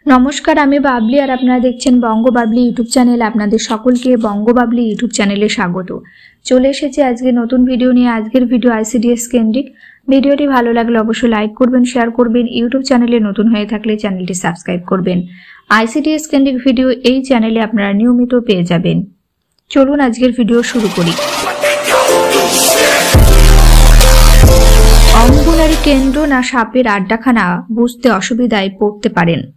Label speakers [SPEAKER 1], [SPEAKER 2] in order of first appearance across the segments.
[SPEAKER 1] नमस्कार आमी बाबली और आपनारा देखছেন बंग बाबली यूट्यूब चैनल। आपनादेर सकलके बंग बाबली यूट्यूब चैनेले स्वागत। चले एसेছি आजके नतून भिडियो निये। आजकेर भिडियो आईसीडीएस केंद्रिक। भिडियोटी भालो लागले अवश्यई लाइक करबेन, शेयर करबेन। यूट्यूब चैनेले नतून हये थाकले चैनेलटी सबस्क्राइब करबेन। आईसीडीएस केंद्रिक भिडियो एई चैनेले आपनारा नियमित पेये जाबेन। चलुन आजकेर भिडियो शुरू करी। अंगनवाड़ी केंद्र ना सापेर आड्डाखाना बुझते असुविधाय पड़ते पारेन।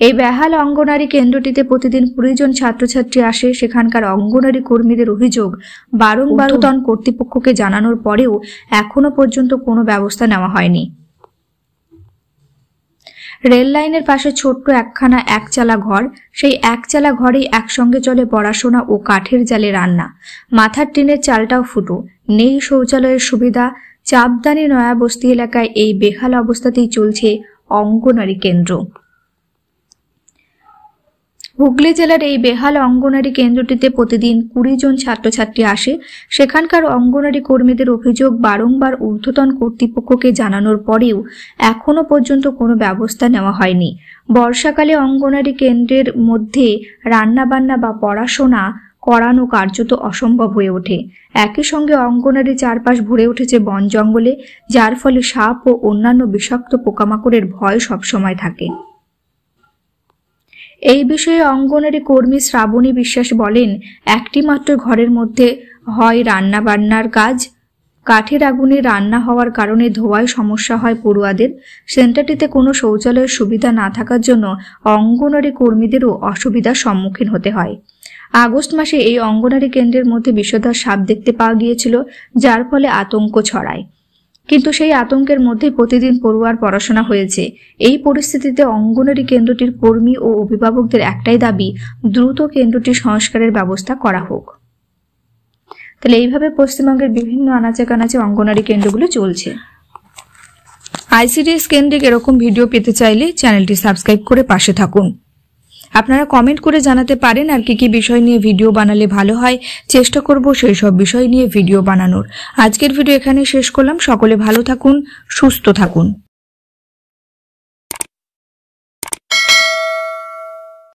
[SPEAKER 1] এই বেহাল অঙ্গনারী কেন্দ্রটিতে প্রতিদিন 20 জন ছাত্রছাত্রী আসে। সেখানকার অঙ্গনারী কর্মীদের অভিযোগ, বারংবার ঊর্ধ্বতন কর্তৃপক্ষকে জানানোর পরেও এখনো পর্যন্ত কোনো ব্যবস্থা নেওয়া হয়নি। রেল লাইনের পাশে ছোট্ট একখানা একচালা ঘর, সেই একচালা ঘরেই একসঙ্গে চলে পড়াশোনা ও কাঠের জালে রান্না। মাথার টিনের চালটাও ফুটো, নেই শৌচালয়ের সুবিধা। চাপদানি নয়াবস্তি এলাকায় এই বেহাল অবস্থাতেই চলছে অঙ্গনারী কেন্দ্র। হুগলি জেলার এই বেহাল অঙ্গনারী কেন্দ্রটিতে প্রতিদিন 20 জন ছাত্রছাত্রী আসে। সেখানকার অঙ্গনারী কর্মীদের অভিযোগ, বারংবার ঊর্ধ্বতন কর্তৃপক্ষকে জানানোর পরেও এখনো পর্যন্ত কোনো ব্যবস্থা নেওয়া হয়নি। বর্ষাকালে অঙ্গনারী কেন্দ্রের মধ্যে রান্নাবান্না বা পড়াশোনা করানো কার্যত অসম্ভব হয়ে ওঠে। একই সঙ্গে অঙ্গনারী চারপাশ ভরে উঠেছে বন জঙ্গলে, যার ফলে সাপ ও অন্যান্য বিষাক্ত পোকামাকড়ের ভয় সবসময় থাকে। এই বিষয়ে অঙ্গনারী কর্মী শ্রাবণী বিশ্বাস বলেন, একটি মাত্র ঘরের মধ্যে হয় রান্না বান্নার কাজ। কাঠের আগুনে রান্না হওয়ার কারণে ধোঁয়ায় সমস্যা হয় পড়ুয়াদের। সেন্টারটিতে কোনো শৌচালয়ের সুবিধা না থাকার জন্য অঙ্গনারী কর্মীদেরও অসুবিধার সম্মুখীন হতে হয়। আগস্ট মাসে এই অঙ্গনারী কেন্দ্রের মধ্যে বিষধর সাপ দেখতে পাওয়া গিয়েছিল, যার ফলে আতঙ্ক ছড়ায়। কিন্তু সেই আতঙ্কের মধ্যে প্রতিদিন পড়ুয়ার পড়াশোনা হয়েছে। এই পরিস্থিতিতে অঙ্গনারী কেন্দ্রটির কর্মী ও অভিভাবকদের একটাই দাবি, দ্রুত কেন্দ্রটি সংস্কারের ব্যবস্থা করা হোক। তাহলে এইভাবে পশ্চিমবঙ্গের বিভিন্ন আনাচে কানাচে অঙ্গনারী কেন্দ্রগুলো চলছে। আইসিডিএস কেন্দ্রিক এরকম ভিডিও পেতে চাইলে চ্যানেলটি সাবস্ক্রাইব করে পাশে থাকুন। আপনারা কমেন্ট করে জানাতে পারেন আর কি কি বিষয় নিয়ে ভিডিও বানালে ভালো হয়। চেষ্টা করব সেই সব বিষয় নিয়ে ভিডিও বানানোর। আজকের ভিডিও এখানে শেষ করলাম। সকলে ভালো থাকুন, সুস্থ থাকুন।